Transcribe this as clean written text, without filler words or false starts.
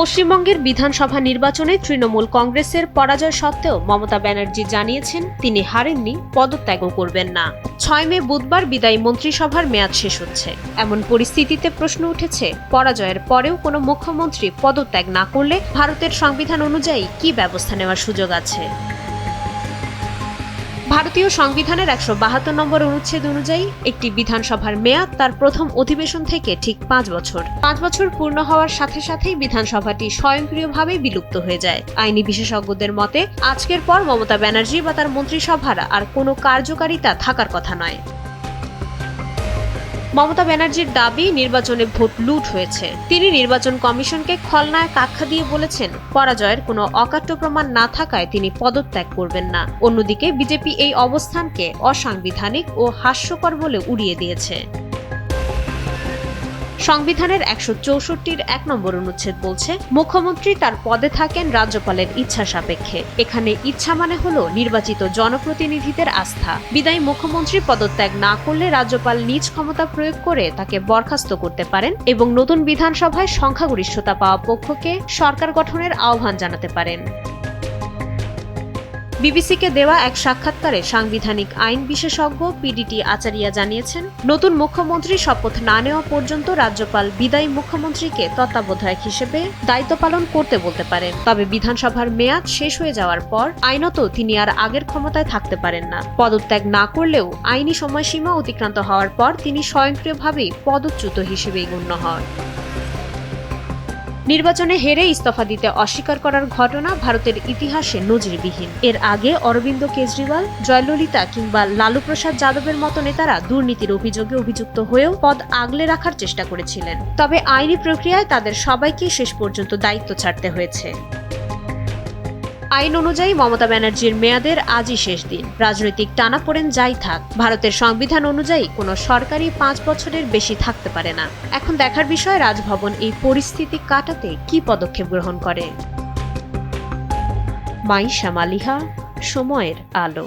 পশ্চিমবঙ্গের বিধানসভা নির্বাচনে তৃণমূল কংগ্রেসের পরাজয় সত্ত্বেও মমতা ব্যানার্জি জানিয়েছেন তিনি হারেননি, পদত্যাগও করবেন না। ৬ মে বুধবার বিদায়ী মন্ত্রিসভার মেয়াদ শেষ হচ্ছে। এমন পরিস্থিতিতে প্রশ্ন উঠেছে, পরাজয়ের পরেও কোনো মুখ্যমন্ত্রী পদত্যাগ না করলে ভারতের সংবিধান অনুযায়ী কি ব্যবস্থা নেওয়ার সুযোগ আছে? ভারতীয় সংবিধানের ১৭২ নম্বর অনুচ্ছেদ অনুযায়ী একটি বিধানসভার মেয়াদ তার প্রথম অধিবেশন থেকে ঠিক ৫ বছর। ৫ বছর পূর্ণ হওয়ার সাথে সাথেই বিধানসভাটি স্বয়ংক্রিয়ভাবে বিলুপ্ত হয়ে যায়। আইনি বিশেষজ্ঞদের মতে আজকের পর মমতা ব্যানার্জি বা তার মন্ত্রিসভার আর কোনো কার্যকারিতা থাকার কথা নয়। মমতা ব্যানার্জির দাবি, নির্বাচনে ভোট লুট হয়েছে। তিনি নির্বাচন কমিশনকে খলনায়ক আখ্যা দিয়ে বলেছেন, পরাজয়ের কোনো অকাট্য প্রমাণ না থাকায় তিনি পদত্যাগ করবেন না। অন্যদিকে বিজেপি এই অবস্থানকে অসাংবিধানিক ও হাস্যকর বলে উড়িয়ে দিয়েছে। সংবিধানের ১৬৪-র ১ নম্বর অনুচ্ছেদ বলছে, মুখ্যমন্ত্রী তার পদে থাকেন রাজ্যপালের ইচ্ছা সাপেক্ষে। এখানে ইচ্ছা মানে হলো নির্বাচিত জনপ্রতিনিধিদের আস্থা। বিদায়ী মুখ্যমন্ত্রী পদত্যাগ না করলে রাজ্যপাল নিজ ক্ষমতা প্রয়োগ করে তাকে বরখাস্ত করতে পারেন এবং নতুন বিধানসভায় সংখ্যাগরিষ্ঠতা পাওয়া পক্ষকে সরকার গঠনের আহ্বান জানাতে পারেন। বিবিসিকে দেওয়া এক সাক্ষাৎকারে সাংবিধানিক আইন বিশেষজ্ঞ পিডিটি আচারিয়া জানিয়েছেন, নতুন মুখ্যমন্ত্রী শপথ না নেওয়া পর্যন্ত রাজ্যপাল বিদায়ী মুখ্যমন্ত্রীকে তত্ত্বাবধায়ক হিসেবে দায়িত্ব পালন করতে বলতে পারেন। তবে বিধানসভার মেয়াদ শেষ হয়ে যাওয়ার পর আইনত তিনি আর আগের ক্ষমতায় থাকতে পারেন না। পদত্যাগ না করলেও আইনি সময়সীমা অতিক্রান্ত হওয়ার পর তিনি স্বয়ংক্রিয়ভাবেই পদচ্যুত হিসেবেই গণ্য হন। নির্বাচনে হেরে ইস্তফা দিতে অস্বীকার করার ঘটনা ভারতের ইতিহাসে নজিরবিহীন। এর আগে অরবিন্দ কেজরিওয়াল, জয়ললিতা কিংবা লালু প্রসাদ যাদবের মতো নেতারা দুর্নীতির অভিযোগে অভিযুক্ত হয়েও পদ আগলে রাখার চেষ্টা করেছিলেন। তবে আইনি প্রক্রিয়ায় তাদের সবাইকে শেষ পর্যন্ত দায়িত্ব ছাড়তে হয়েছে। আইন অনুযায়ী মমতা ব্যানার্জির মেয়াদের আজই শেষ দিন। রাজনৈতিক টানাপোড়েন যাই থাক, ভারতের সংবিধান অনুযায়ী কোনো সরকারি ৫ বছরের বেশি থাকতে পারে না। এখন দেখার বিষয় রাজভবন এই পরিস্থিতি কাটাতে কি পদক্ষেপ গ্রহণ করে। মাইশা মালিহা, সময়ের আলো।